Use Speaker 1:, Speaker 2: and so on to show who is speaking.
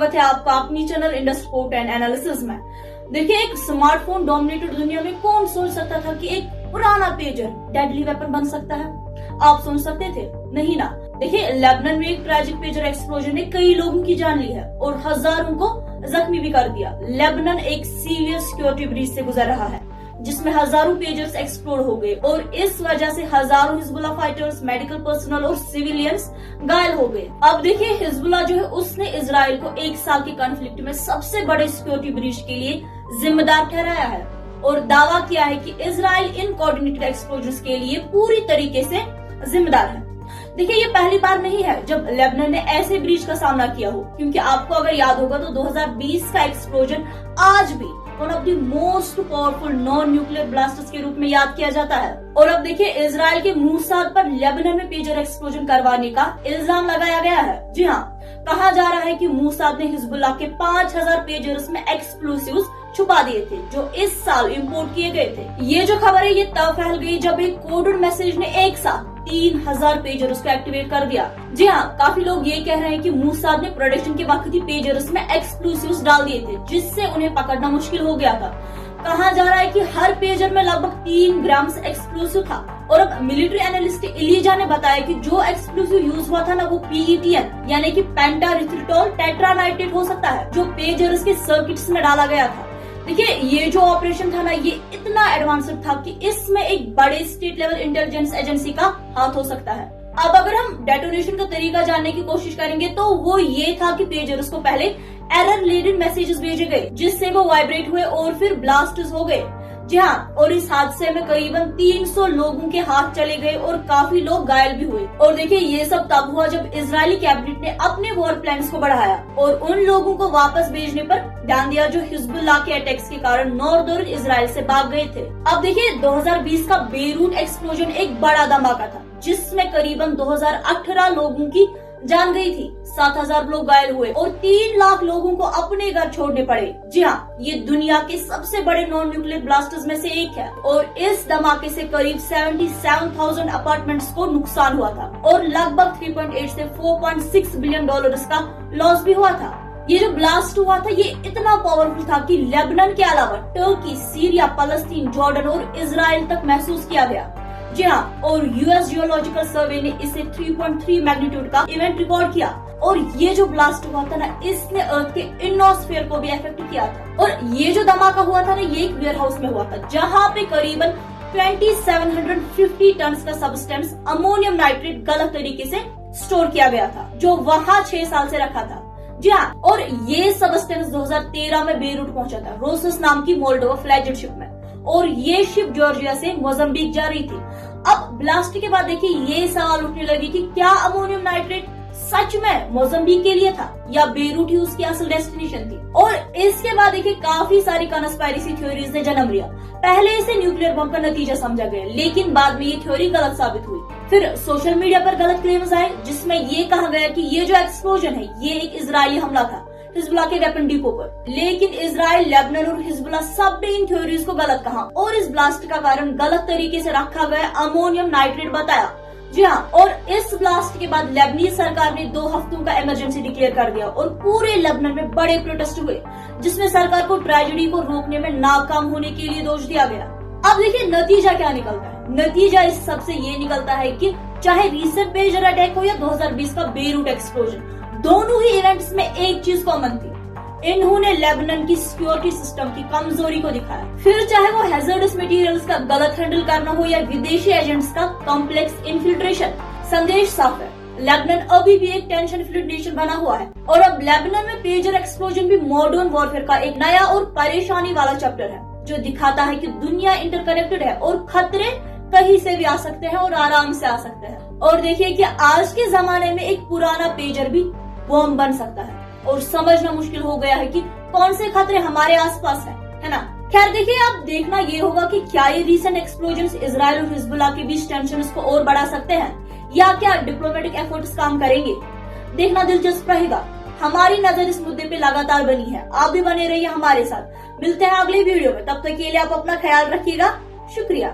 Speaker 1: स्वागत है आपका अपनी channel Indus report and analysis में। देखिए, एक स्मार्टफोन डोमिनेटेड दुनिया में कौन सोच सकता था कि एक पुराना पेजर डेडली वेपन बन सकता है। आप सोच सकते थे? नहीं ना। देखिए, लेबनान में एक ट्रैजिक पेजर एक्सप्लोजन ने कई लोगों की जान ली है और हजारों को जख्मी भी कर दिया। लेबनान एक सीवियर सिक्योरिटी ब्रीच से गुजर रहा है जिसमें हजारों पेजर्स एक्सप्लोड हो गए और इस वजह से हजारों हिजबुल्लाह फाइटर्स, मेडिकल पर्सनल और सिविलियंस घायल हो गए। अब देखिए, हिजबुल्लाह जो है उसने इजराइल को 1 साल के कॉन्फ्लिक्ट में सबसे बड़े सिक्योरिटी ब्रीच के लिए जिम्मेदार ठहराया है और दावा किया है कि इजराइल इन कोऑर्डिनेटेड एक्सप्लोजन्स के लिए पूरी तरीके से जिम्मेदार है। देखिए, ये पहली बार नहीं है जब लेबनान ने ऐसे ब्रीच का सामना किया हो, क्योंकि आपको अगर याद होगा तो 2020 का एक्सप्लोजन आज भी one of the most powerful non nuclear blasters के रूप में याद किया जाता है। और अब देखिए, इजराइल के मूसाद पर लेबनान में पेजर एक्सप्लोजन करवाने का इल्जाम लगाया गया है। जी हाँ, कहा जा रहा है कि मूसाद ने हिजबुल्लाह के 5000 पेजर्स में एक्सप्लोसिव्स छुपा दिए थे जो इस साल इंपोर्ट किए गए थे। ये जो खबर है ये तब फैल गई जब एक कोडेड मैसेज ने एक साथ 3000 पेजर्स को एक्टिवेट कर दिया। जी हाँ, काफी लोग ये कह रहे हैं कि मूसाद ने प्रोडक्शन के वक्त ही पेजर्स में एक्सप्लोसिव्स डाल दिए थे जिससे उन्हें पकड़ना मुश्किल हो गया था। कहा जा रहा है कि हर पेजर में लगभग 3 ग्राम एक्सप्लोसिव था। और अब मिलिट्री एनालिस्ट इलिजा ने बताया कि जो एक्सप्लोसिव यूज हुआ था ना, वो PETN यानी कि पेंटारिथ्रिटोल टेट्रानाइट्रेट हो सकता है जो पेजर्स के सर्किट्स में डाला गया था। देखिए, ये जो ऑपरेशन था ना, ये इतना एडवांस्ड था कि इसमें एक बड़े स्टेट लेवल इंटेलिजेंस एजेंसी का हाथ हो सकता है। अब अगर हम डेटोनेशन का तरीका जानने की कोशिश करेंगे तो वो ये था कि पेजर्स को पहले एरर लेडन मैसेजेस भेजे गए जिससे वो वाइब्रेट हुए और फिर ब्लास्ट्स हो गए। जी हाँ, और इस हादसे में करीबन 300 लोगों के हाथ चले गए और काफी लोग घायल भी हुए। और देखिए, ये सब तब हुआ जब इजरायली कैबिनेट ने अपने वॉर प्लान्स को बढ़ाया और उन लोगों को वापस भेजने पर ध्यान दिया जो हिजबुल्लाह के अटैक्स के कारण नॉर्दर्न इजराइल से भाग गए थे। अब देखिए, 2020 का बेरूट एक्सप्लोजन एक बड़ा धमाका था जिसमें करीबन 2018 लोगों की जान गई थी, 7000 लोग घायल हुए और 3 लाख लोगों को अपने घर छोड़ने पड़े। जी हाँ, ये दुनिया के सबसे बड़े नॉन न्यूक्लियर ब्लास्टर्स में से एक है और इस धमाके से करीब 77,000 अपार्टमेंट्स को नुकसान हुआ था और लगभग 3.8 से 4.6 बिलियन डॉलर्स का लॉस भी हुआ था। ये जो ब्लास्ट हुआ था ये इतना पावरफुल था कि लेबनान के अलावा टर्की, सीरिया, फलस्तीन, जॉर्डन और इजराइल तक महसूस किया गया। जी हाँ, और यूएस जियोलॉजिकल सर्वे ने इसे 3.3 मैग्नीट्यूड का इवेंट रिकॉर्ड किया और ये जो ब्लास्ट हुआ था ना, इसने अर्थ के इनोस्फीयर को भी अफेक्ट किया था। और ये जो धमाका हुआ था ना, ये एक वेयर हाउस में हुआ था जहाँ पे करीबन 2750 टन का सबस्टेंस अमोनियम नाइट्रेट गलत तरीके से स्टोर किया गया था जो वहाँ 6 साल से रखा था। जी हाँ, और ये सबस्टेंस 2013 में बेरूट पहुंचा था रोसस नाम की मोल्डोवा फ्लैगशिप शिप में और ये शिप जॉर्जिया से मोजाम्बिक जा रही थी। अब ब्लास्ट के बाद देखिए, ये सवाल उठने लगे कि क्या अमोनियम नाइट्रेट सच में मोजाम्बिक के लिए था या बेरूट ही उसकी असल डेस्टिनेशन थी। और इसके बाद देखिए, काफी सारी कॉन्स्पायरेसी थ्योरीज ने जन्म लिया। पहले इसे न्यूक्लियर बम का नतीजा समझा गया, लेकिन बाद में ये थ्योरी गलत साबित हुई। फिर सोशल मीडिया पर गलत क्लेम्स आए जिसमें ये कहा गया कि ये जो एक्सप्लोजन है ये एक इजरायली हमला था हिजबुल्लाह के वेपन डिपो पर। लेकिन इजराइल, लेबनान और हिजबुल्लाह सब ने इन थ्योरीज को गलत कहा और इस ब्लास्ट का कारण गलत तरीके से रखा गया अमोनियम नाइट्रेट बताया। जी हाँ, और इस ब्लास्ट के बाद लेबनीज सरकार ने 2 हफ्तों का इमरजेंसी डिक्लेयर कर दिया और पूरे लेबनान में बड़े प्रोटेस्ट हुए जिसमें सरकार को ट्रेजेडी को रोकने में नाकाम होने के लिए दोष दिया गया। अब देखिए, नतीजा क्या निकलता है। नतीजा इस सबसे ये निकलता है कि चाहे रिसेंट पेजर अटैक हो या 2020 का बेरूट एक्सप्लोजन, दोनों ही इवेंट्स में एक चीज कॉमन थी, इन्होंने लेबनान की सिक्योरिटी सिस्टम की कमजोरी को दिखाया। फिर चाहे वो हैजर्डस मटेरियल्स का गलत हैंडल करना हो या विदेशी एजेंट्स का कॉम्प्लेक्स इन्फिल्ट्रेशन, संदेश साफ है, लेबनान अभी भी एक टेंशन फ्लूड नेशन बना हुआ है। और अब लेबनान में पेजर एक्सप्लोजन भी मॉडर्न वॉरफेयर का एक नया और परेशानी वाला चैप्टर है जो दिखाता है कि दुनिया इंटरकनेक्टेड है और खतरे कहीं से भी आ सकते हैं और आराम से आ सकते हैं। और देखिए कि आज के जमाने में एक पुराना पेजर भी बॉम्ब बन सकता है और समझना मुश्किल हो गया है कि कौन से खतरे हमारे आसपास है ना। खैर देखिए, अब देखना ये होगा कि क्या ये रीसेंट एक्सप्लोजन्स इजराइल और हिजबुल्लाह के बीच टेंशन को और बढ़ा सकते हैं या क्या डिप्लोमेटिक एफर्ट्स काम करेंगे। देखना दिलचस्प रहेगा। हमारी नजर इस मुद्दे पे लगातार बनी है, आप भी बने रहिए हमारे साथ। मिलते हैं अगले वीडियो में, तब तक के लिए आप अपना ख्याल रखिएगा। शुक्रिया।